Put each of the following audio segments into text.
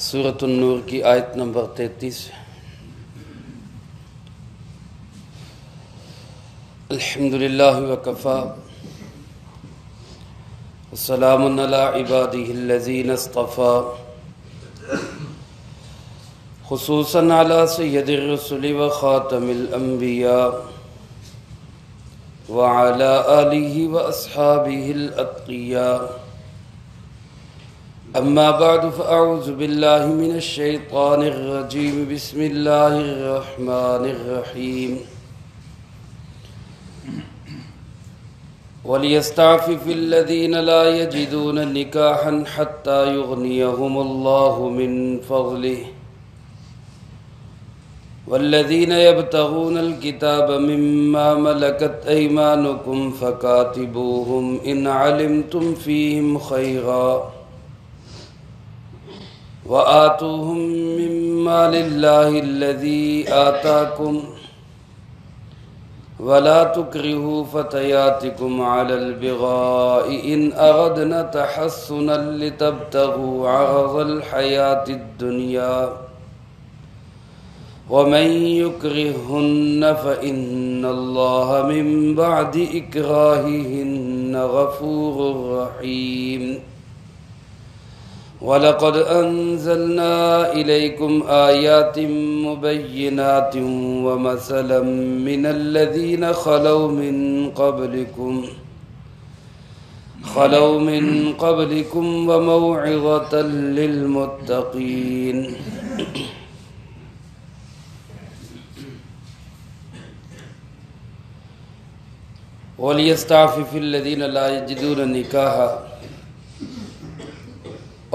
سورۃ النور کی آیت نمبر 33۔ الحمدللہ وکفی وسلام علی عبادہ الذین اصطفی، خصوصاً علی سید الرسل وخاتم الانبیاء وعلی آلہ واصحابہ الاتقیاء۔ اما بعد فاعوذ باللہ من الشیطان الرجیم، بسم اللہ الرحمن الرحیم۔ وَلْيَسْتَعْفِفِ الَّذِينَ لَا يَجِدُونَ نِكَاحًا حَتَّى يُغْنِيَهُمُ اللَّهُ مِنْ فَضْلِهِ وَالَّذِينَ يَبْتَغُونَ الْكِتَابَ مِمَّا مَلَكَتْ أَيْمَانُكُمْ فَكَاتِبُوهُمْ إِنْ عَلِمْتُمْ فِيهِمْ خَيْرًا وَآتُوهُمْ مِنْ مَالِ اللَّهِ الَّذِي آتَاكُمْ وَلَا تُكْرِهُوا فَتَيَاتِكُمْ عَلَى الْبِغَاءِ إِنْ أَرَدْنَ تَحَصُّنًا لِتَبْتَغُوا عَرَضَ الْحَيَاةِ الدُّنْيَا وَمَنْ يُكْرِههُنَّ فَإِنَّ اللَّهَ مِنْ بَعْدِ إِكْرَاهِهِنَّ غَفُورٌ رَحِيمٌ۔ وَلَقَدْ أَنزَلْنَا إِلَيْكُمْ آيَاتٍ مُبَيِّنَاتٍ وَمَثَلًا مِنَ الَّذِينَ خَلَوْا مِنْ قَبْلِكُمْ وَمَوْعِظَةً لِلْمُتَّقِينَ۔ وَلْيَسْتَعْفِفِ الَّذِينَ لَا يَجِدُونَ نِكَاحًا،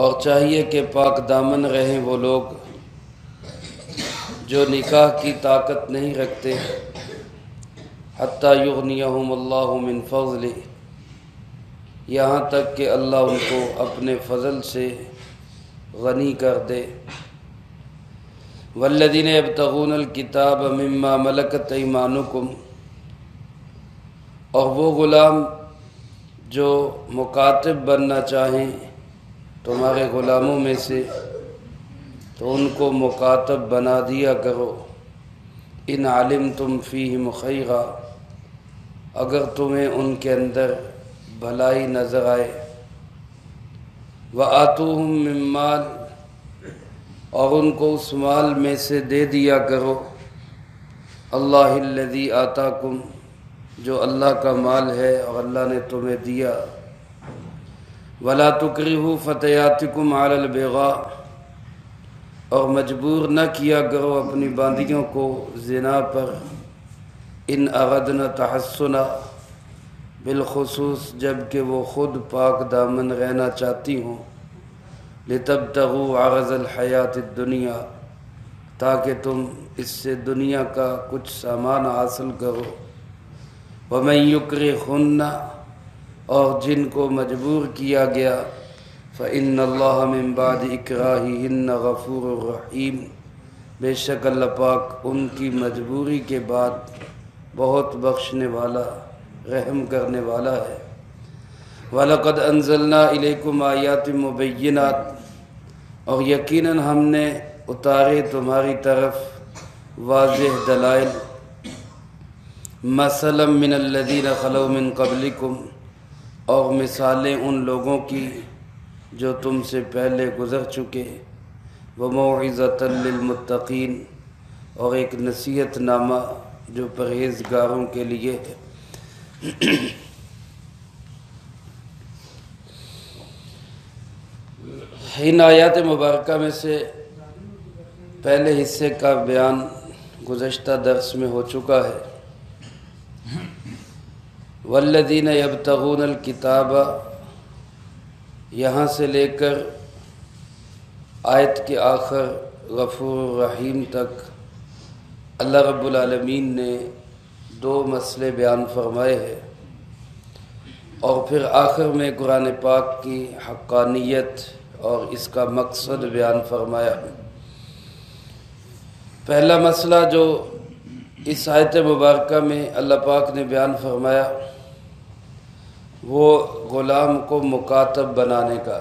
اور چاہیے کہ پاک دامن رہیں وہ لوگ جو نکاح کی طاقت نہیں رکھتے، حتیٰ یغنیہم اللہ من فضلہ، یہاں تک کہ اللہ ان کو اپنے فضل سے غنی کر دے۔ والذین یبتغون الکتاب مما ملکت ایمانکم، اور وہ غلام جو مکاتب بننا چاہیں تمہارے غلاموں میں سے، تو ان کو مکاتب بنا دیا کرو۔ ان علمتم فیہم خیرا، اگر تمہیں ان کے اندر بھلائی نظر آئے۔ وآتوہم من مال، اور ان کو اس مال میں سے دے دیا کرو، اللہ الذی آتاکم، جو اللہ کا مال ہے اور اللہ نے تمہیں دیا۔ وَلَا تُكْرِهُوا فَتَيَاتِكُمْ عَلَى الْبِغَاءِ، اور مجبور نہ کیا کرو اپنی باندیوں کو زنا پر۔ ان اردنا تحصنا، بالخصوص جب کہ وہ خود پاک دامن رہنا چاہتی ہوں۔ لِتَبْتَغُوا عَرَضَ الْحَيَاةِ الدُّنْيَا، تاکہ تم اس سے دنیا کا کچھ سامان حاصل کرو۔ وَمَنْ يُكْرِههُنَّ، اور جن کو مجبور کیا گیا، فَإِنَّ اللَّهَ مِن بَعْدِ إِكْرَاهِهِنَّ غَفُورٌ رَحِيمٌ، بے شک اللہ پاک ان کی مجبوری کے بعد بہت بخشنے والا، رحم کرنے والا ہے۔ وَلَقَدْ أَنزَلْنَا إِلَيْكُمْ آيَاتٍ مُبَيِّنَاتٍ، اور یقیناً ہم نے اتارے تمہاری طرف واضح دلائل۔ مَثَلًا مِّنَ الَّذِينَ خَلَوْا مِن قَبْلِكُمْ، اور مثالیں ان لوگوں کی جو تم سے پہلے گزر چکے۔ وَمَوْعِظَةً لِلْمُتَّقِينَ، اور ایک نصیحت نامہ جو پرہیزگاروں کے لیے ہے۔ ان آیات مبارکہ میں سے پہلے حصے کا بیان گزشتہ درس میں ہو چکا ہے۔ والذین یبتغون الکتاب، یہاں سے لے کر آیت کے آخر غفور الرحیم تک اللہ رب العالمین نے دو مسئلے بیان فرمائے ہیں، اور پھر آخر میں قرآن پاک کی حقانیت اور اس کا مقصد بیان فرمایا۔ پہلا مسئلہ جو اس آیت مبارکہ میں اللہ پاک نے بیان فرمایا، وہ غلام کو مکاتب بنانے کا،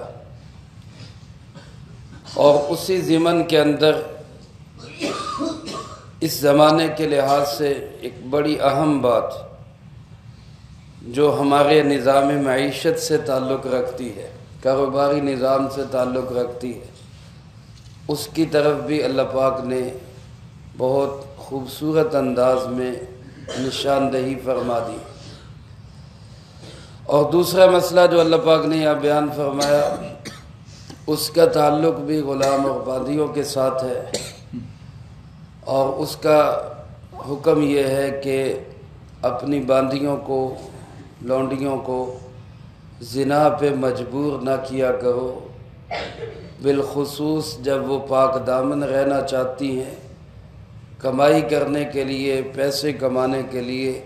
اور اسی ضمن کے اندر اس زمانے کے لحاظ سے ایک بڑی اہم بات جو ہمارے نظام معیشت سے تعلق رکھتی ہے، کاروباری نظام سے تعلق رکھتی ہے، اس کی طرف بھی اللہ پاک نے بہت خوبصورت انداز میں نشاندہی فرما دی۔ اور دوسرا مسئلہ جو اللہ پاک نے یہاں بیان فرمایا اس کا تعلق بھی غلام اور باندیوں کے ساتھ ہے، اور اس کا حکم یہ ہے کہ اپنی باندیوں کو، لونڈیوں کو زنا پہ مجبور نہ کیا کرو، بالخصوص جب وہ پاک دامن رہنا چاہتی ہیں، کمائی کرنے کے لیے، پیسے کمانے کے لیے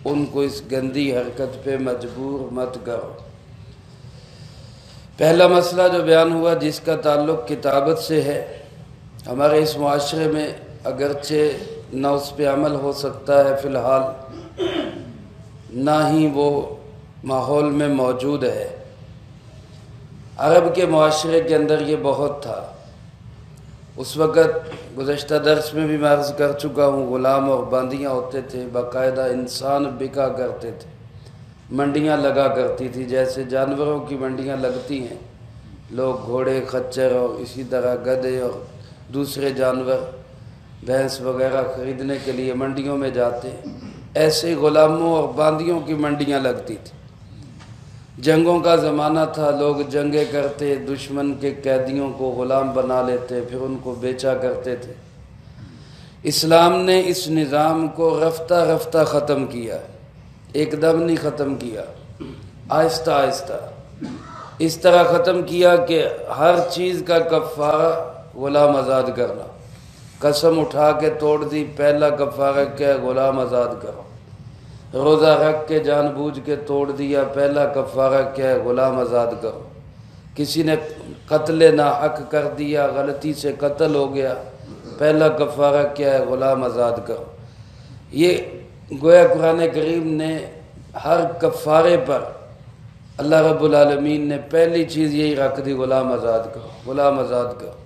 ان کو اس گندی حرکت پہ مجبور مت کرو۔ پہلا مسئلہ جو بیان ہوا جس کا تعلق کتابت سے ہے، ہمارے اس معاشرے میں اگرچہ نہ اس پہ عمل ہو سکتا ہے فی الحال، نہ ہی وہ ماحول میں موجود ہے۔ عرب کے معاشرے کے اندر یہ بہت تھا۔ اس وقت گزشتہ درس میں بھی میں عرض کر چکا ہوں، غلام اور باندیاں ہوتے تھے، باقاعدہ انسان بکا کرتے تھے، منڈیاں لگا کرتی تھی، جیسے جانوروں کی منڈیاں لگتی ہیں، لوگ گھوڑے، خچر اور اسی طرح گدھے اور دوسرے جانور، بھینس وغیرہ خریدنے کے لیے منڈیوں میں جاتے، ایسے غلاموں اور باندیوں کی منڈیاں لگتی تھیں۔ جنگوں کا زمانہ تھا، لوگ جنگیں کرتے، دشمن کے قیدیوں کو غلام بنا لیتے، پھر ان کو بیچا کرتے تھے۔ اسلام نے اس نظام کو رفتہ رفتہ ختم کیا، ایک دم نہیں ختم کیا، آہستہ آہستہ اس طرح ختم کیا کہ ہر چیز کا کفارہ غلام آزاد کرنا۔ قسم اٹھا کے توڑ دی، پہلا کفارہ کیا ہے؟ غلام آزاد کرو۔ روزہ رکھ کے جان بوجھ کے توڑ دیا، پہلا کفارہ کیا ہے؟ غلام آزاد کرو۔ کسی نے قتل ناحق کر دیا، غلطی سے قتل ہو گیا، پہلا کفارہ کیا ہے؟ غلام آزاد کرو۔ یہ گویا قرآن کریم نے ہر کفارے پر اللہ رب العالمین نے پہلی چیز یہی رکھ دی، غلام آزاد کرو، غلام آزاد کرو۔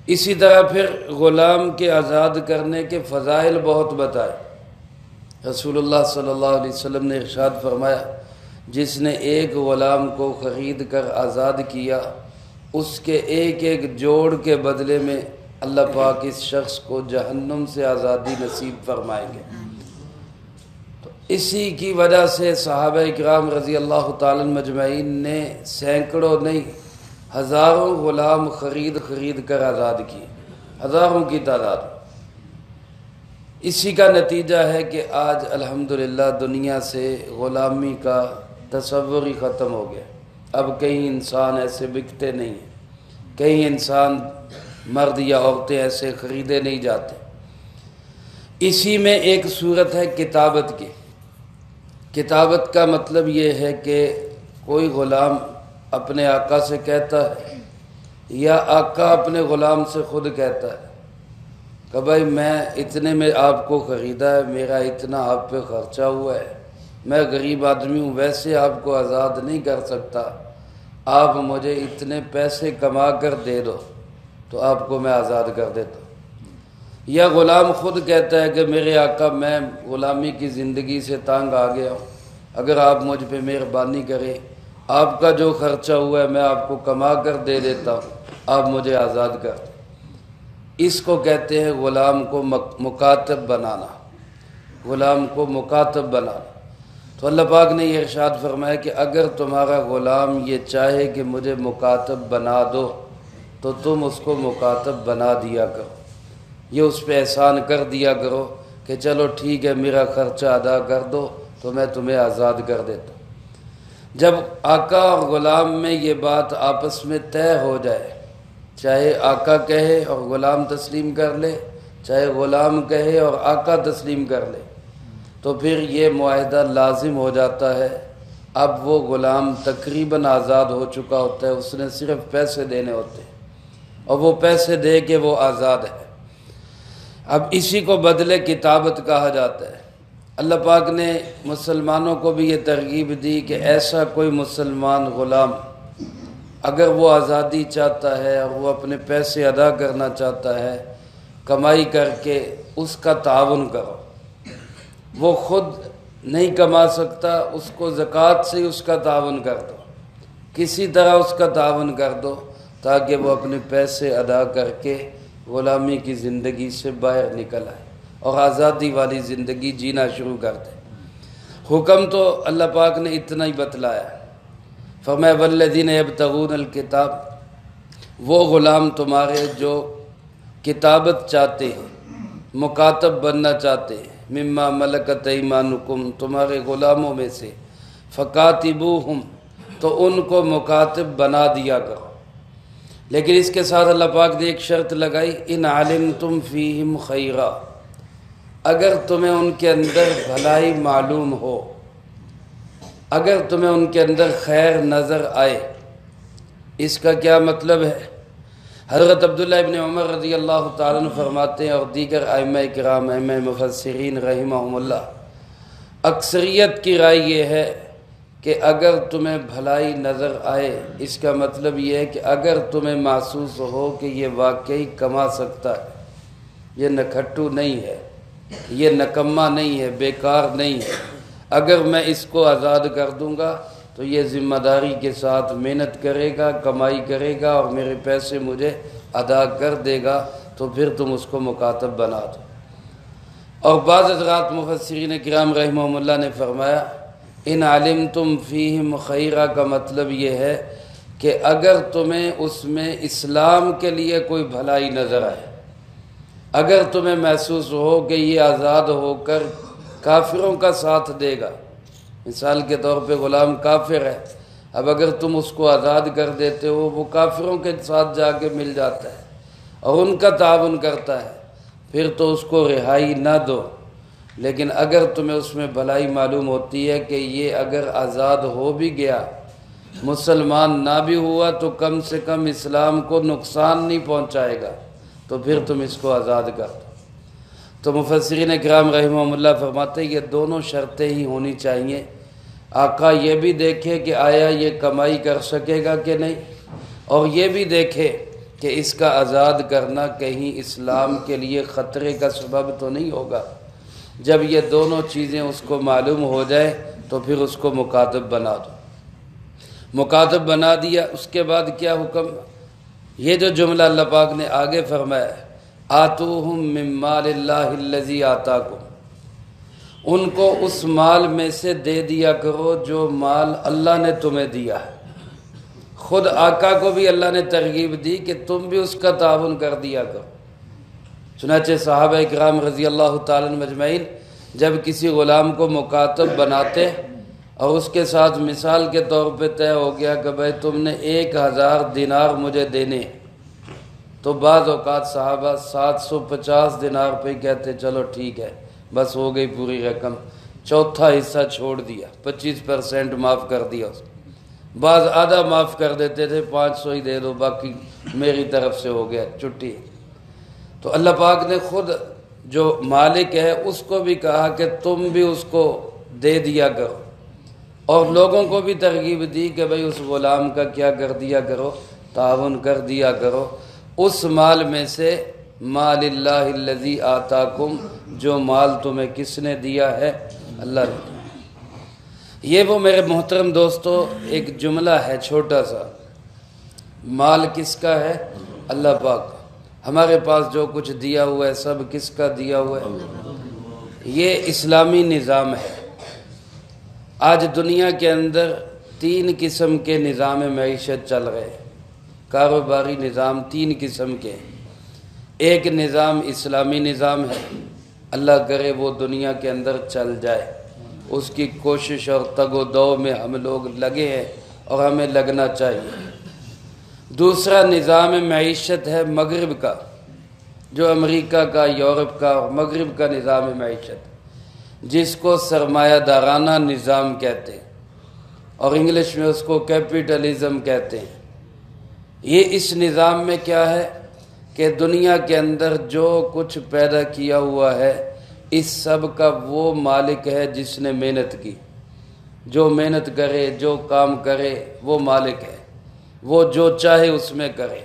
اسی طرح پھر غلام کے آزاد کرنے کے فضائل بہت بتائے۔ رسول اللہ صلی اللہ علیہ وسلم نے ارشاد فرمایا، جس نے ایک غلام کو خرید کر آزاد کیا، اس کے ایک ایک جوڑ کے بدلے میں اللہ پاک اس شخص کو جہنم سے آزادی نصیب فرمائیں گے۔ تو اسی کی وجہ سے صحابہ کرام رضی اللہ تعالی مجمعین نے سینکڑوں نہیں ہزاروں غلام خرید کر آزاد کیے، ہزاروں کی تعداد۔ اسی کا نتیجہ ہے کہ آج الحمدللہ دنیا سے غلامی کا تصور ہی ختم ہو گیا۔ اب کئی انسان ایسے بکتے نہیں ہیں، کئی انسان مرد یا عورتیں ایسے خریدے نہیں جاتے۔ اسی میں ایک صورت ہے کتابت کی۔ کتابت کا مطلب یہ ہے کہ کوئی غلام اپنے آقا سے کہتا ہے یا آقا اپنے غلام سے خود کہتا ہے کہ بھائی میں اتنے میں آپ کو خریدا ہے، میرا اتنا آپ پہ خرچہ ہوا ہے، میں غریب آدمی ہوں، ویسے آپ کو آزاد نہیں کر سکتا، آپ مجھے اتنے پیسے کما کر دے دو تو آپ کو میں آزاد کر دیتا ہوں۔ یا غلام خود کہتا ہے کہ میرے آقا میں غلامی کی زندگی سے تانگ آ گیا ہوں، اگر آپ مجھ پہ مہربانی کریں، آپ کا جو خرچہ ہوا ہے میں آپ کو کما کر دے دیتا ہوں، آپ مجھے آزاد کر دیں۔ اس کو کہتے ہیں غلام کو مکاتب بنانا، غلام کو مکاتب بنانا۔ تو اللہ پاک نے یہ ارشاد فرمایا کہ اگر تمہارا غلام یہ چاہے کہ مجھے مکاتب بنا دو تو تم اس کو مکاتب بنا دیا کرو، یہ اس پہ احسان کر دیا کرو کہ چلو ٹھیک ہے میرا خرچہ ادا کر دو تو میں تمہیں آزاد کر دیتا ہوں۔ جب آقا اور غلام میں یہ بات آپس میں طے ہو جائے، چاہے آقا کہے اور غلام تسلیم کر لے، چاہے غلام کہے اور آقا تسلیم کر لے، تو پھر یہ معاہدہ لازم ہو جاتا ہے۔ اب وہ غلام تقریباً آزاد ہو چکا ہوتا ہے، اس نے صرف پیسے دینے ہوتے ہیں اور وہ پیسے دے کے وہ آزاد ہے۔ اب اسی کو بدلے کتابت کہا جاتا ہے۔ اللہ پاک نے مسلمانوں کو بھی یہ ترغیب دی کہ ایسا کوئی مسلمان غلام اگر وہ آزادی چاہتا ہے اور وہ اپنے پیسے ادا کرنا چاہتا ہے کمائی کر کے، اس کا تعاون کرو۔ وہ خود نہیں کما سکتا، اس کو زکوٰۃ سے اس کا تعاون کر دو، کسی طرح اس کا تعاون کر دو تاکہ وہ اپنے پیسے ادا کر کے غلامی کی زندگی سے باہر نکل آئے اور آزادی والی زندگی جینا شروع کر دے۔ حکم تو اللہ پاک نے اتنا ہی بتلایا، فرمایا والذین یبتغون الکتاب، وہ غلام تمہارے جو کتابت چاہتے ہیں، مکاتب بننا چاہتے ہیں، مما ملکت ایمانکم، تمہارے غلاموں میں سے، فکاتبوہم، تو ان کو مکاتب بنا دیا کرو۔ لیکن اس کے ساتھ اللہ پاک نے ایک شرط لگائی، ان علمتم فیہم خیرا، اگر تمہیں ان کے اندر بھلائی معلوم ہو، اگر تمہیں ان کے اندر خیر نظر آئے۔ اس کا کیا مطلب ہے؟ حضرت عبداللہ ابن عمر رضی اللہ تعالیٰ عنہ فرماتے ہیں، اور دیگر ائمہ کرام، ائمہ مفسرین رحمہم اللہ، اکثریت کی رائے یہ ہے کہ اگر تمہیں بھلائی نظر آئے، اس کا مطلب یہ ہے کہ اگر تمہیں محسوس ہو کہ یہ واقعی کما سکتا ہے، یہ نکھٹو نہیں ہے، یہ نکمہ نہیں ہے، بیکار نہیں ہے، اگر میں اس کو آزاد کر دوں گا تو یہ ذمہ داری کے ساتھ محنت کرے گا، کمائی کرے گا اور میرے پیسے مجھے ادا کر دے گا، تو پھر تم اس کو مکاتب بنا دو۔ اور بعض حضرات مفسرین کرام رحمہم اللہ نے فرمایا، ان علمتم فیہم خیرا کا مطلب یہ ہے کہ اگر تمہیں اس میں اسلام کے لیے کوئی بھلائی نظر آئے، اگر تمہیں محسوس ہو کہ یہ آزاد ہو کر کافروں کا ساتھ دے گا، مثال کے طور پہ غلام کافر ہے، اب اگر تم اس کو آزاد کر دیتے ہو، وہ کافروں کے ساتھ جا کے مل جاتا ہے اور ان کا تعاون کرتا ہے، پھر تو اس کو رہائی نہ دو۔ لیکن اگر تمہیں اس میں بھلائی معلوم ہوتی ہے کہ یہ اگر آزاد ہو بھی گیا، مسلمان نہ بھی ہوا، تو کم سے کم اسلام کو نقصان نہیں پہنچائے گا، تو پھر تم اس کو آزاد کر دو۔ تو مفسرین کرام رحمہم اللہ فرماتے ہیں یہ دونوں شرطیں ہی ہونی چاہیے۔ آقا یہ بھی دیکھے کہ آیا یہ کمائی کر سکے گا کہ نہیں، اور یہ بھی دیکھے کہ اس کا آزاد کرنا کہیں اسلام کے لیے خطرے کا سبب تو نہیں ہوگا۔ جب یہ دونوں چیزیں اس کو معلوم ہو جائے تو پھر اس کو مکاتب بنا دو۔ مکاتب بنا دیا، اس کے بعد کیا حکم؟ یہ جو جملہ اللہ پاک نے آگے فرمایا، آتوہم من مال اللہ الذی آتاکم، ان کو اس مال میں سے دے دیا کرو جو مال اللہ نے تمہیں دیا ہے۔ خود آقا کو بھی اللہ نے ترغیب دی کہ تم بھی اس کا تعاون کر دیا کرو۔ چنانچہ صحابہ اکرام رضی اللہ تعالیٰ عنہ مجمعین جب کسی غلام کو مکاتب بناتے اور اس کے ساتھ مثال کے طور پہ طے ہو گیا کہ بھائی تم نے 1000 دینار مجھے دینے، تو بعض اوقات صحابہ 750 دینار پہ کہتے چلو ٹھیک ہے، بس ہو گئی پوری رقم، چوتھا حصہ چھوڑ دیا، 25% معاف کر دیا اس کو۔ بعض آدھا معاف کر دیتے تھے، 500 ہی دے دو، باقی میری طرف سے ہو گیا، چھٹی۔ تو اللہ پاک نے خود جو مالک ہے اس کو بھی کہا کہ تم بھی اس کو دے دیا کرو، اور لوگوں کو بھی ترغیب دی کہ بھئی اس غلام کا کیا کر دیا کرو، تعاون کر دیا کرو، اس مال میں سے مال اللہ الذی آتاکم، جو مال تمہیں کس نے دیا ہے؟ اللہ نے دیا۔ یہ وہ میرے محترم دوستو ایک جملہ ہے چھوٹا سا، مال کس کا ہے؟ اللہ پاک کا۔ ہمارے پاس جو کچھ دیا ہوا ہے سب کس کا دیا ہوا ہے؟ یہ اسلامی نظام ہے۔ آج دنیا کے اندر 3 قسم کے نظام معیشت چل رہے ہیں، کاروباری نظام 3 قسم کے۔ ایک نظام اسلامی نظام ہے، اللہ کرے وہ دنیا کے اندر چل جائے، اس کی کوشش اور تگ و دو میں ہم لوگ لگے ہیں اور ہمیں لگنا چاہیے۔ دوسرا نظام معیشت ہے مغرب کا، جو امریکہ کا، یورپ کا اور مغرب کا نظام معیشت، جس کو سرمایہ دارانہ نظام کہتے ہیں، اور انگلش میں اس کو کیپٹلزم کہتے ہیں۔ یہ اس نظام میں کیا ہے کہ دنیا کے اندر جو کچھ پیدا کیا ہوا ہے اس سب کا وہ مالک ہے جس نے محنت کی، جو محنت کرے، جو کام کرے، وہ مالک ہے۔ وہ جو چاہے اس میں کرے،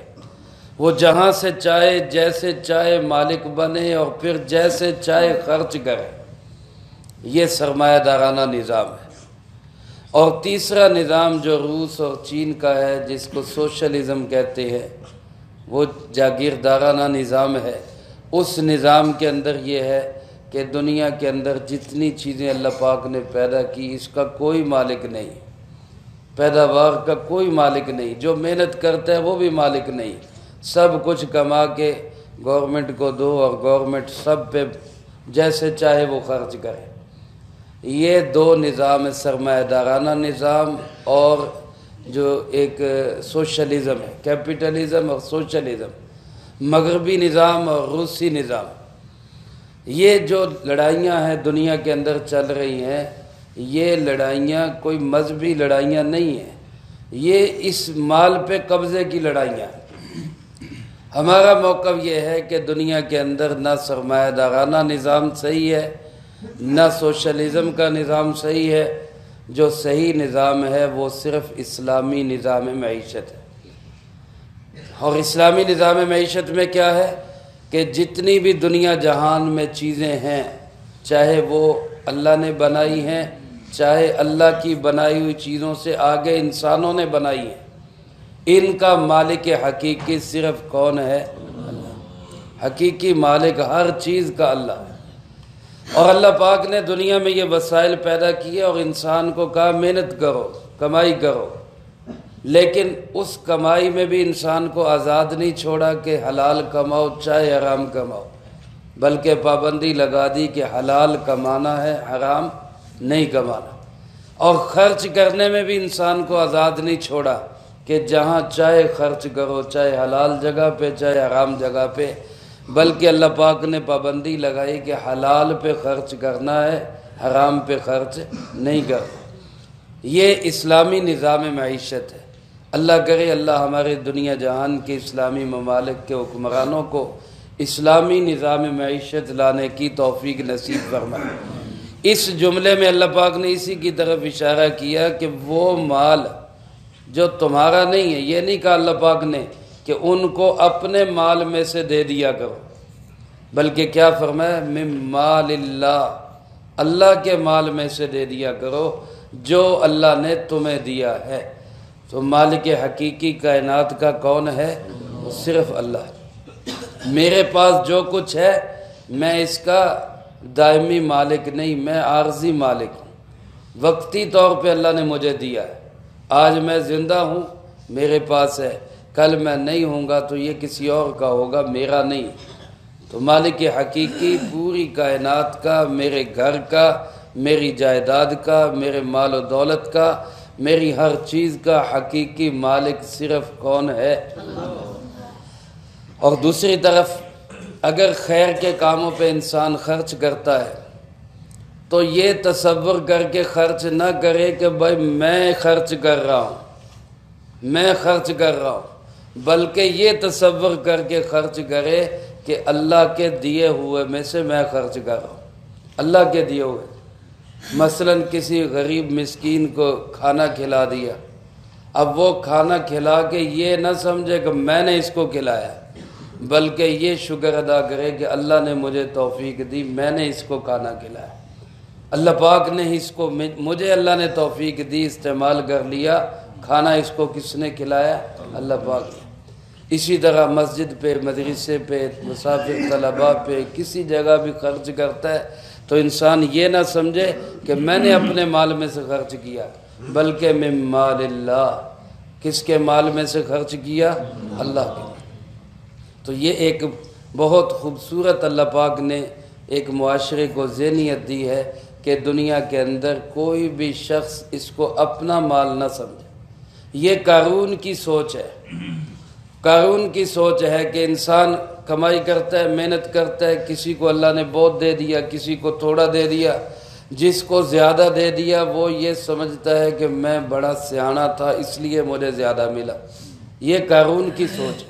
وہ جہاں سے چاہے جیسے چاہے مالک بنے اور پھر جیسے چاہے خرچ کرے۔ یہ سرمایہ دارانہ نظام ہے۔ اور تیسرا نظام جو روس اور چین کا ہے، جس کو سوشلزم کہتے ہیں، وہ جاگیردارانہ نظام ہے۔ اس نظام کے اندر یہ ہے کہ دنیا کے اندر جتنی چیزیں اللہ پاک نے پیدا کی، اس کا کوئی مالک نہیں، پیداوار کا کوئی مالک نہیں، جو محنت کرتا ہے وہ بھی مالک نہیں، سب کچھ کما کے گورنمنٹ کو دو اور گورنمنٹ سب پہ جیسے چاہے وہ خرچ کرے۔ یہ دو نظام ہے، سرمایہ دارانہ نظام اور جو ایک سوشلزم ہے، کیپٹلزم اور سوشلزم، مغربی نظام اور روسی نظام۔ یہ جو لڑائیاں ہیں دنیا کے اندر چل رہی ہیں، یہ لڑائیاں کوئی مذہبی لڑائیاں نہیں ہیں، یہ اس مال پہ قبضے کی لڑائیاں ہیں۔ ہمارا موقف یہ ہے کہ دنیا کے اندر نہ سرمایہ دارانہ نظام صحیح ہے، نہ سوشلزم کا نظام صحیح ہے۔ جو صحیح نظام ہے وہ صرف اسلامی نظام معیشت ہے۔ اور اسلامی نظام معیشت میں کیا ہے کہ جتنی بھی دنیا جہان میں چیزیں ہیں، چاہے وہ اللہ نے بنائی ہیں، چاہے اللہ کی بنائی ہوئی چیزوں سے آگے انسانوں نے بنائی ہیں، ان کا مالک حقیقی صرف کون ہے؟ اللہ۔ حقیقی مالک ہر چیز کا اللہ ہے۔ اور اللہ پاک نے دنیا میں یہ وسائل پیدا کیے اور انسان کو کہا محنت کرو، کمائی کرو، لیکن اس کمائی میں بھی انسان کو آزاد نہیں چھوڑا کہ حلال کماؤ چاہے حرام کماؤ، بلکہ پابندی لگا دی کہ حلال کمانا ہے، حرام نہیں کمانا۔ اور خرچ کرنے میں بھی انسان کو آزاد نہیں چھوڑا کہ جہاں چاہے خرچ کرو، چاہے حلال جگہ پہ چاہے حرام جگہ پہ، بلکہ اللہ پاک نے پابندی لگائی کہ حلال پہ خرچ کرنا ہے، حرام پہ خرچ نہیں کرنا۔ یہ اسلامی نظام معیشت ہے۔ اللہ کرے اللہ ہمارے دنیا جہان کے اسلامی ممالک کے حکمرانوں کو اسلامی نظام معیشت لانے کی توفیق نصیب فرمائے۔ اس جملے میں اللہ پاک نے اسی کی طرف اشارہ کیا کہ وہ مال جو تمہارا نہیں ہے، یہ نہیں کہا اللہ پاک نے کہ ان کو اپنے مال میں سے دے دیا کرو، بلکہ کیا فرمایا؟ من مال اللہ، اللہ کے مال میں سے دے دیا کرو جو اللہ نے تمہیں دیا ہے۔ تو مالک حقیقی کائنات کا کون ہے؟ وہ صرف اللہ ہے۔ میرے پاس جو کچھ ہے میں اس کا دائمی مالک نہیں، میں عارضی مالک ہوں، وقتی طور پہ اللہ نے مجھے دیا ہے۔ آج میں زندہ ہوں، میرے پاس ہے، کل میں نہیں ہوں گا تو یہ کسی اور کا ہوگا، میرا نہیں۔ تو مالک حقیقی پوری کائنات کا، میرے گھر کا، میری جائیداد کا، میرے مال و دولت کا، میری ہر چیز کا حقیقی مالک صرف کون ہے؟ اور دوسری طرف اگر خیر کے کاموں پہ انسان خرچ کرتا ہے تو یہ تصور کر کے خرچ نہ کرے کہ بھائی میں خرچ کر رہا ہوں، میں خرچ کر رہا ہوں، بلکہ یہ تصور کر کے خرچ کرے کہ اللہ کے دیے ہوئے میں سے میں خرچ کر رہا ہوں، اللہ کے دیے ہوئے۔ مثلا کسی غریب مسکین کو کھانا کھلا دیا، اب وہ کھانا کھلا کے یہ نہ سمجھے کہ میں نے اس کو کھلایا، بلکہ یہ شکر ادا کرے کہ اللہ نے مجھے توفیق دی، میں نے اس کو کھانا کھلایا، اللہ پاک نے اس کو مجھے اللہ نے توفیق دی، استعمال کر لیا، کھانا اس کو کس نے کھلایا؟ اللہ پاک نے۔ اسی طرح مسجد پہ، مدرسے پہ، مسافر طلباء پہ کسی جگہ بھی خرچ کرتا ہے تو انسان یہ نہ سمجھے کہ میں نے اپنے مال میں سے خرچ کیا، بلکہ من مال اللہ، کس کے مال میں سے خرچ کیا؟ اللہ کے۔ تو یہ ایک بہت خوبصورت اللہ پاک نے ایک معاشرے کو ذہنیت دی ہے کہ دنیا کے اندر کوئی بھی شخص اس کو اپنا مال نہ سمجھے۔ یہ قارون کی سوچ ہے، قارون کی سوچ ہے کہ انسان کمائی کرتا ہے، محنت کرتا ہے، کسی کو اللہ نے بہت دے دیا، کسی کو تھوڑا دے دیا، جس کو زیادہ دے دیا وہ یہ سمجھتا ہے کہ میں بڑا سیاںا تھا اس لیے مجھے زیادہ ملا۔ یہ قارون کی سوچ ہے۔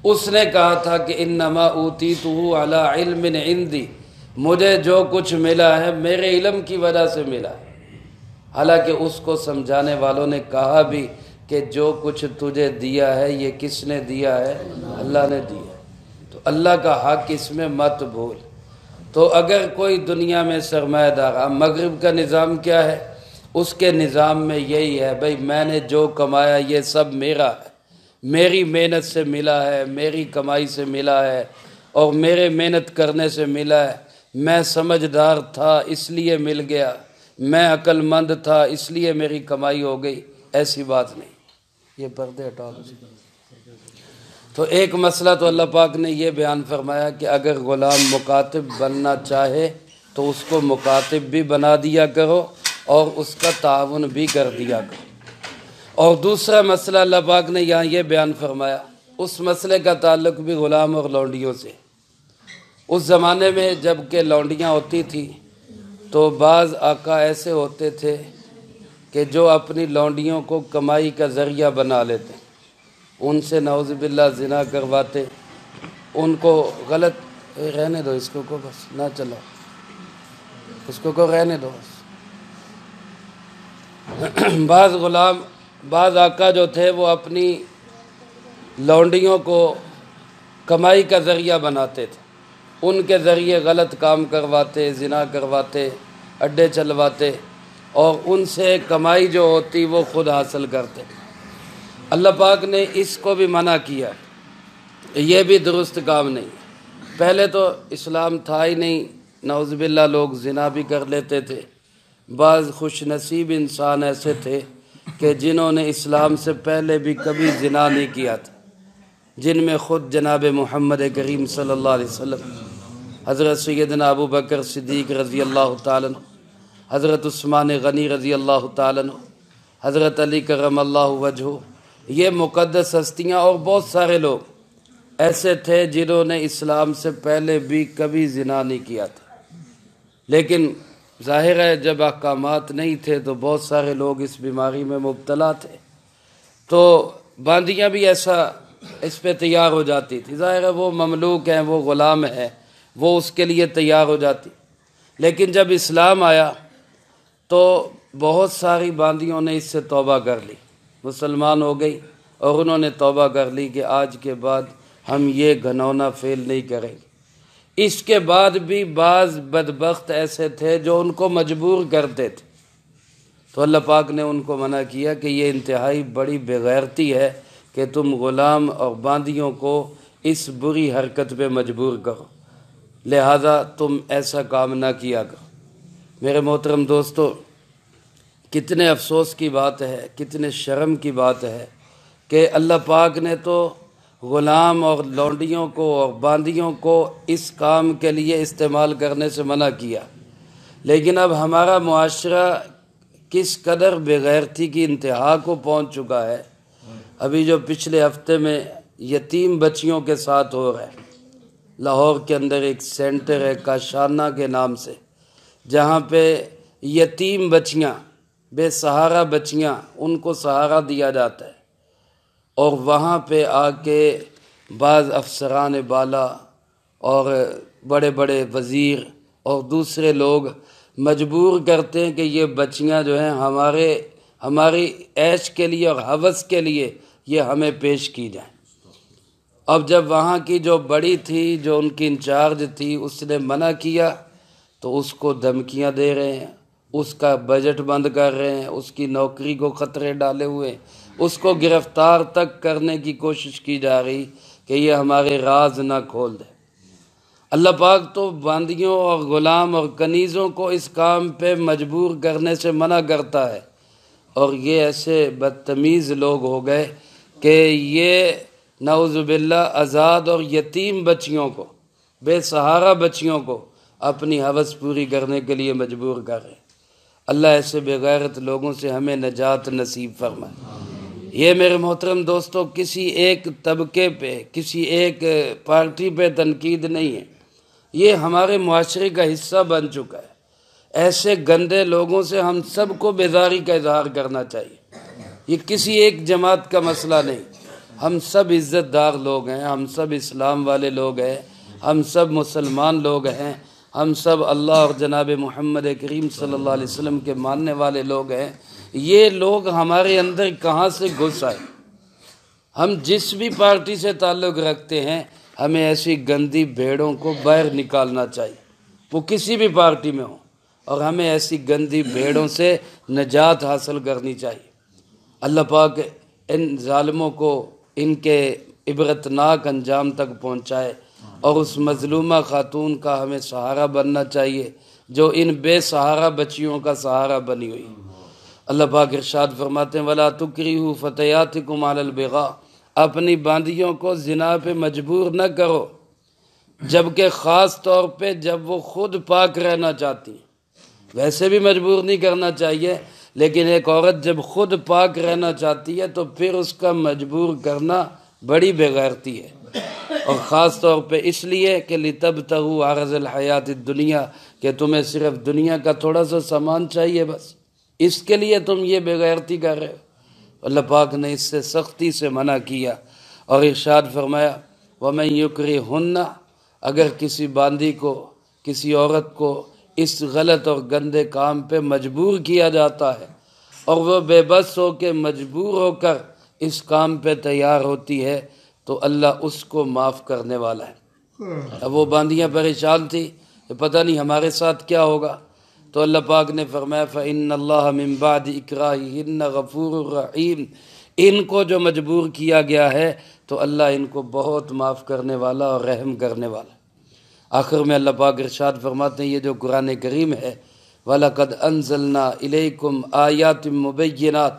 اس نے کہا تھا کہ انما اوتیتہ علی علم عندی، مجھے جو کچھ ملا ہے میرے علم کی وجہ سے ملا ہے۔ حالانکہ اس کو سمجھانے والوں نے کہا بھی کہ کہ جو کچھ تجھے دیا ہے یہ کس نے دیا ہے؟ اللہ نے دیا ہے، تو اللہ کا حق اس میں مت بھول۔ تو اگر کوئی دنیا میں سرمایہ دار، مغرب کا نظام کیا ہے؟ اس کے نظام میں یہی ہے، بھئی میں نے جو کمایا یہ سب میرا ہے، میری محنت سے ملا ہے، میری کمائی سے ملا ہے، اور میرے محنت کرنے سے ملا ہے، میں سمجھدار تھا اس لیے مل گیا، میں عقل مند تھا اس لیے میری کمائی ہو گئی، ایسی بات نہیں۔ یہ پردے ہٹا دو۔ تو ایک مسئلہ تو اللہ پاک نے یہ بیان فرمایا کہ اگر غلام مکاتب بننا چاہے تو اس کو مکاتب بھی بنا دیا کرو اور اس کا تعاون بھی کر دیا کرو۔ اور دوسرا مسئلہ اللہ پاک نے یہاں یہ بیان فرمایا، اس مسئلے کا تعلق بھی غلام اور لونڈیوں سے۔ اس زمانے میں جب کہ لونڈیاں ہوتی تھی تو بعض آقا ایسے ہوتے تھے کہ جو اپنی لونڈیوں کو کمائی کا ذریعہ بنا لیتے، ان سے نعوذ باللہ زنا کرواتے، ان کو غلط رہنے دو، اس کو بس نہ چلاؤ، اس کو رہنے دو بس۔ بعض آقا جو تھے وہ اپنی لونڈیوں کو کمائی کا ذریعہ بناتے تھے، ان کے ذریعے غلط کام کرواتے، زنا کرواتے، اڈے چلواتے، اور ان سے کمائی جو ہوتی وہ خود حاصل کرتے۔ اللہ پاک نے اس کو بھی منع کیا، یہ بھی درست کام نہیں۔ پہلے تو اسلام تھا ہی نہیں، نعوذ باللہ لوگ زنا بھی کر لیتے تھے۔ بعض خوش نصیب انسان ایسے تھے کہ جنہوں نے اسلام سے پہلے بھی کبھی زنا نہیں کیا تھا، جن میں خود جناب محمد کریم صلی اللہ علیہ وسلم، حضرت سیدنا ابو بکر صدیق رضی اللہ تعالیٰ عنہ، حضرت عثمان غنی رضی اللہ تعالیٰ عنہ، حضرت علی کرم اللہ وجہہ، یہ مقدس ہستیاں اور بہت سارے لوگ ایسے تھے جنہوں نے اسلام سے پہلے بھی کبھی زنا نہیں کیا تھا۔ لیکن ظاہر ہے جب احکامات نہیں تھے تو بہت سارے لوگ اس بیماری میں مبتلا تھے، تو باندیاں بھی ایسا اس پہ تیار ہو جاتی تھی۔ ظاہر ہے وہ مملوک ہیں، وہ غلام ہیں، وہ اس کے لیے تیار ہو جاتی۔ لیکن جب اسلام آیا تو بہت ساری باندیوں نے اس سے توبہ کر لی، مسلمان ہو گئی، اور انہوں نے توبہ کر لی کہ آج کے بعد ہم یہ گھنونا فعل نہیں کریں گے۔ اس کے بعد بھی بعض بدبخت ایسے تھے جو ان کو مجبور کرتے تھے، تو اللہ پاک نے ان کو منع کیا کہ یہ انتہائی بڑی بےغیرتی ہے کہ تم غلام اور باندیوں کو اس بری حرکت پہ مجبور کرو، لہذا تم ایسا کام نہ کیا کرو۔ میرے محترم دوستو، کتنے افسوس کی بات ہے، کتنے شرم کی بات ہے کہ اللہ پاک نے تو غلام اور لونڈیوں کو اور باندیوں کو اس کام کے لیے استعمال کرنے سے منع کیا، لیکن اب ہمارا معاشرہ کس قدر بےغیرتی کی انتہا کو پہنچ چکا ہے۔ ابھی جو پچھلے ہفتے میں یتیم بچیوں کے ساتھ ہو رہا ہے، لاہور کے اندر ایک سینٹر ہے کاشانہ کے نام سے، جہاں پہ یتیم بچیاں، بے سہارا بچیاں، ان کو سہارا دیا جاتا ہے، اور وہاں پہ آ کے بعض افسران بالا اور بڑے بڑے وزیر اور دوسرے لوگ مجبور کرتے ہیں کہ یہ بچیاں جو ہیں ہماری عیش کے لیے اور ہوس کے لیے یہ ہمیں پیش کی جائیں۔ اب جب وہاں کی جو بڑی تھی، جو ان کی انچارج تھی، اس نے منع کیا تو اس کو دھمکیاں دے رہے ہیں، اس کا بجٹ بند کر رہے ہیں، اس کی نوکری کو خطرے ڈالے ہوئے، اس کو گرفتار تک کرنے کی کوشش کی جا رہی کہ یہ ہمارے راز نہ کھول دے۔ اللہ پاک تو باندیوں اور غلام اور کنیزوں کو اس کام پہ مجبور کرنے سے منع کرتا ہے، اور یہ ایسے بدتمیز لوگ ہو گئے کہ یہ نعوذ باللہ آزاد اور یتیم بچیوں کو، بے سہارا بچیوں کو اپنی ہوس پوری کرنے کے لیے مجبور کر رہے ہیں۔ اللہ ایسے بے غیرت لوگوں سے ہمیں نجات نصیب فرمائے۔ یہ میرے محترم دوستو کسی ایک طبقے پہ، کسی ایک پارٹی پہ تنقید نہیں ہے، یہ ہمارے معاشرے کا حصہ بن چکا ہے۔ ایسے گندے لوگوں سے ہم سب کو بیزاری کا اظہار کرنا چاہیے۔ یہ کسی ایک جماعت کا مسئلہ نہیں، ہم سب عزت دار لوگ ہیں، ہم سب اسلام والے لوگ ہیں، ہم سب مسلمان لوگ ہیں، ہم سب اللہ اور جناب محمد کریم صلی اللہ علیہ وسلم کے ماننے والے لوگ ہیں۔ یہ لوگ ہمارے اندر کہاں سے گھس آئے؟ ہم جس بھی پارٹی سے تعلق رکھتے ہیں ہمیں ایسی گندی بھیڑوں کو باہر نکالنا چاہیے، وہ کسی بھی پارٹی میں ہوں، اور ہمیں ایسی گندی بھیڑوں سے نجات حاصل کرنی چاہیے۔ اللہ پاک ان ظالموں کو ان کے عبرتناک انجام تک پہنچائے، اور اس مظلومہ خاتون کا ہمیں سہارا بننا چاہیے جو ان بے سہارا بچیوں کا سہارا بنی ہوئی۔ اللہ پاک ارشاد فرماتے ہیں وَلَا تُكْرِهُ فَتَيَاتِكُمْ عَلَى الْبِغَاءِ، اپنی باندیوں کو زنا پہ مجبور نہ کرو، جبکہ خاص طور پہ جب وہ خود پاک رہنا چاہتی ہیں۔ ویسے بھی مجبور نہیں کرنا چاہیے، لیکن ایک عورت جب خود پاک رہنا چاہتی ہے تو پھر اس کا مجبور کرنا بڑی بے غیرتی ہے، اور خاص طور پہ اس لیے کہ لِتَبْتَغُوا عَرَضَ الْحَيَاةِ الدُّنْيَا، کہ تمہیں صرف دنیا کا تھوڑا سا سامان چاہیے، بس اس کے لیے تم یہ بے غیرتی کر رہے ہو۔ اللہ پاک نے اس سے سختی سے منع کیا، اور ارشاد فرمایا وَمَن يُكْرِهُنَّ، اگر کسی باندی کو، کسی عورت کو اس غلط اور گندے کام پہ مجبور کیا جاتا ہے اور وہ بے بس ہو کے مجبور ہو کر اس کام پہ تیار ہوتی ہے تو اللہ اس کو معاف کرنے والا ہے۔ اب وہ باندیاں پریشان تھی کہ پتہ نہیں ہمارے ساتھ کیا ہوگا، تو اللہ پاک نے فرمایا فَإِنَّ اللَّهَ مِن بَعْدِ إِكْرَاهِهِنَّ غَفُورٌ رَحِيمٌ، ان کو جو مجبور کیا گیا ہے تو اللہ ان کو بہت معاف کرنے والا اور رحم کرنے والا۔ آخر میں اللہ پاک ارشاد فرماتے ہیں یہ جو قرآن کریم ہے وَلَقَدْ أَنزَلْنَا إِلَيْكُمْ آيَاتٍ مُبَيِّنَاتٍ،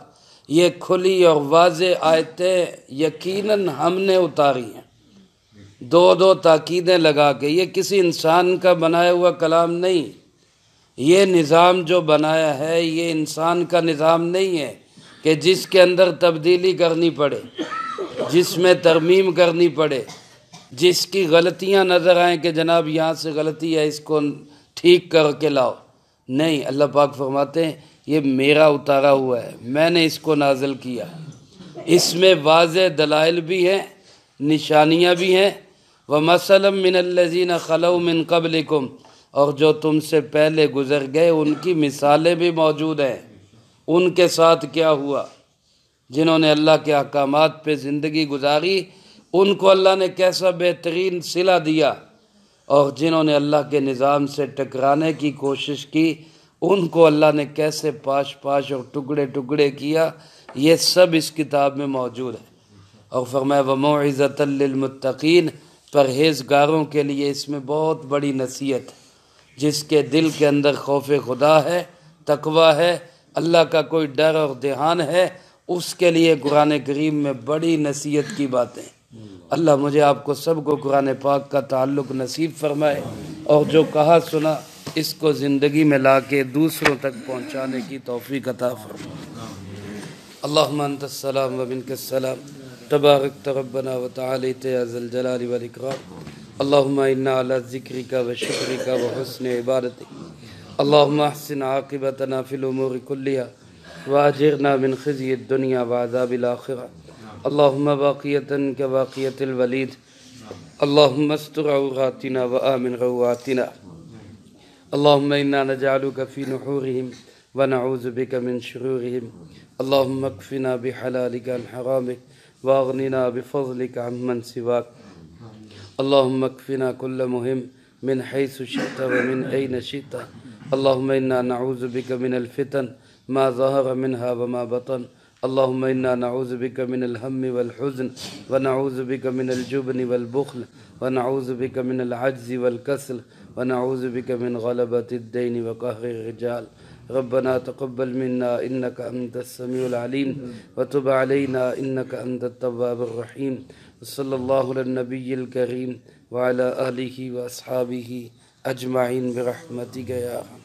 یہ کھلی اور واضح آیتیں یقیناً ہم نے اتاری ہیں، دو دو تاکیدیں لگا کے۔ یہ کسی انسان کا بنایا ہوا کلام نہیں، یہ نظام جو بنایا ہے یہ انسان کا نظام نہیں ہے کہ جس کے اندر تبدیلی کرنی پڑے، جس میں ترمیم کرنی پڑے، جس کی غلطیاں نظر آئیں کہ جناب یہاں سے غلطی ہے اس کو ٹھیک کر کے لاؤ۔ نہیں، اللہ پاک فرماتے ہیں یہ میرا اتارا ہوا ہے، میں نے اس کو نازل کیا، اس میں واضح دلائل بھی ہیں، نشانیاں بھی ہیں۔ وَمَثَلًا مِّنَ الَّذِينَ خَلَوْا مِن قَبْلِكُمْ، اور جو تم سے پہلے گزر گئے ان کی مثالیں بھی موجود ہیں، ان کے ساتھ کیا ہوا، جنہوں نے اللہ کے احکامات پہ زندگی گزاری ان کو اللہ نے کیسا بہترین صلہ دیا، اور جنہوں نے اللہ کے نظام سے ٹکرانے کی کوشش کی ان کو اللہ نے کیسے پاش پاش اور ٹکڑے ٹکڑے کیا، یہ سب اس کتاب میں موجود ہے۔ اور فرمایا وَمَوْعِظَةً لِّلْمُتَّقِينَ، پرہیزگاروں کے لیے اس میں بہت بڑی نصیحت ہے، جس کے دل کے اندر خوف خدا ہے، تقوی ہے، اللہ کا کوئی ڈر اور دھیان ہے، اس کے لیے قرآن کریم میں بڑی نصیحت کی باتیں۔ اللہ مجھے آپ کو سب کو قرآن پاک کا تعلق نصیب فرمائے، اور جو کہا سنا اس کو زندگی میں لا کے دوسروں تک پہنچانے کی توفیق عطا فرمائے۔ اللہم انت السلام و منک السلام، تبارکت ربنا و تعالیت یا ذا الجلال والاکرام۔ اللہم انا علی ذکرک و شکرک و حسن عبادتک، اللہم احسن عاقبتنا فی الامور کلیہا واجرنا من خزی الدنیا وعذاب الآخرہ، اللہم باقیتا کباقیت الولید، اللہم استر عوراتنا وآمن رواتنا، اللہم انا نجعلک فی نحورہم ونعوذ بک من شرورہم، اللہم اکفنا بحلالک عن حرامک واغننا بفضلک عمن سواک، اللہم اکفنا کل مہم من حیث شئت ومن این شئت، اللہم انا نعوذ بک من الفتن ما ظہر منها وما بطن، اللہم انا نعوذ بک من الہم والحزن ونعوذ بک من الجبن والبخل ونعوذ بک من العجز والکسل ونعوذ بک من غلبۃ الدین وقہر الرجال، ربنا تقبل منا انک انت السمیع العلیم وتب علینا انک انت التواب الرحیم، صلی اللہ علی النبی الکریم وعلی آلہ واصحابہ اجمعین برحمتک یا ارحم۔